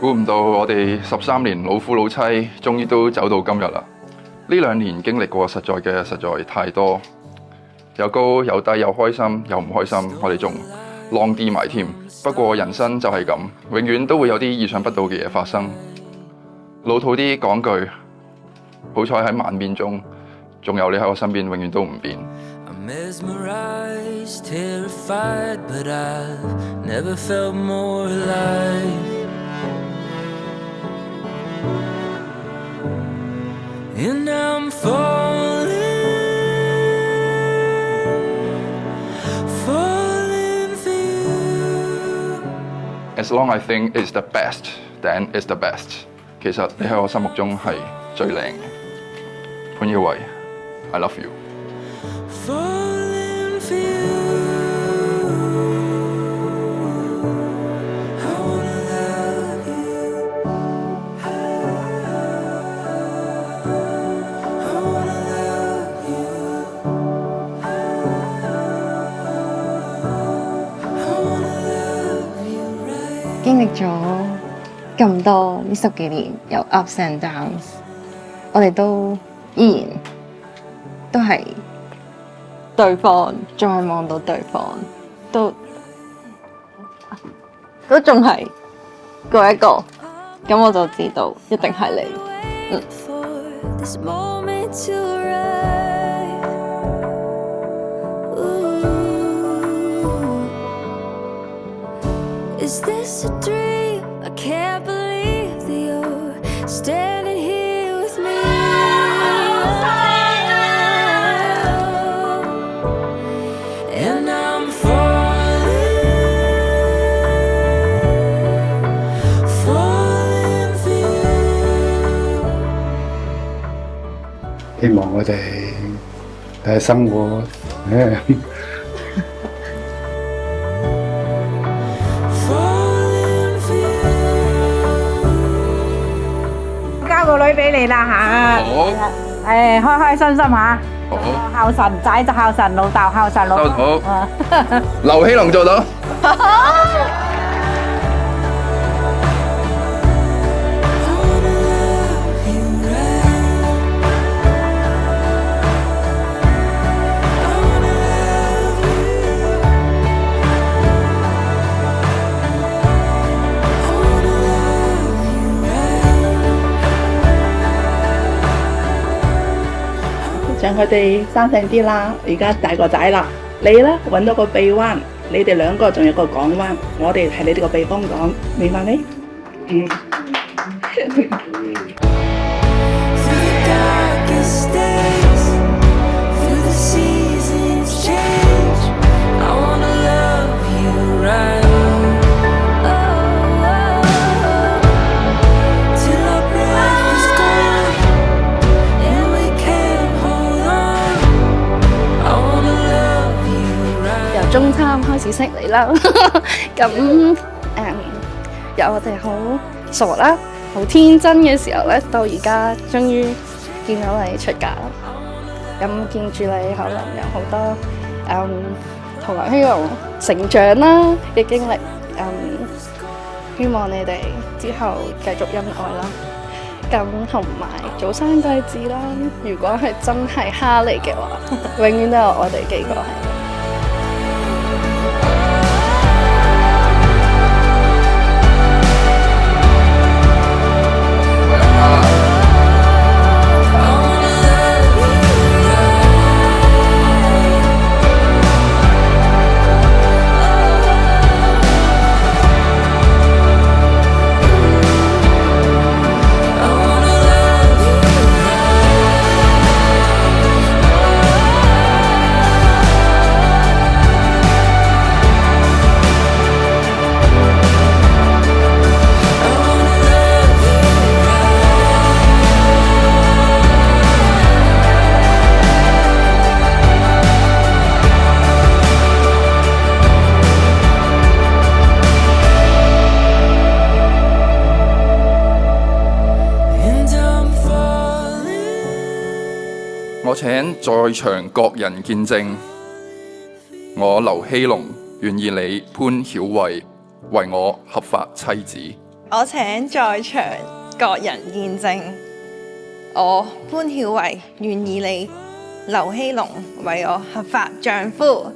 估唔到我哋13年老夫老妻，終於都走到今日啦！呢2年經歷過實在太多，有高有低，有開心有唔開心，我哋仲 long 啲埋添。不過人生就係咁，永遠都會有啲意想不到嘅嘢發生。老土啲講句，好彩喺萬變中，仲有你喺我身邊，永遠都唔變。Mesmerized, terrified, but I've never felt more alive. And I'm falling for you. As long I think it's the best, then it's the best. 其實你喺我心目中係最靚嘅。潘耀偉 I love you. Falling for you. I wanna love you. I wanna love you. I wanna love you right. 經歷咗咁多呢10幾年，有 ups and downs， 我哋都依然都係對方，仲係望到對方，都仲係嗰一個，咁我就知道一定係你。For this moment to arrive. Ooh. Is this a dream? I can't believe that you're standing here with me. And I'm falling for you. 希望我哋嘅生活Falling for you. 交個女俾你啦吓，好，誒開開心心吓，好，孝順仔就孝順，老豆孝順老好公。啊劉希龍做到。想佢哋生性啲啦，而家大個仔啦，你咧揾到個臂彎，你哋2個仲有個港灣，我哋係你哋個避風港，明白未？ Through the darkest days, through the seasons change, I wanna love you right. Till our breath is gone and we can't hold on. I wanna love you right. 由中3開始識你啦，咁由我哋好傻啦，好天真嘅時候咧，到而家終於見到你出嫁啦。咁見住你可能有好多同劉希龍成長啦嘅經歷，希望你哋之後繼續恩愛啦。咁同埋早生貴子啦，如果係真係蝦你嘅話，永遠都有我哋幾個喺度。我請在場各人見證，我劉希龍願意你潘曉慧為我合法妻子。我請在場各人見證，我潘曉慧願以你劉希龍為我合法丈夫。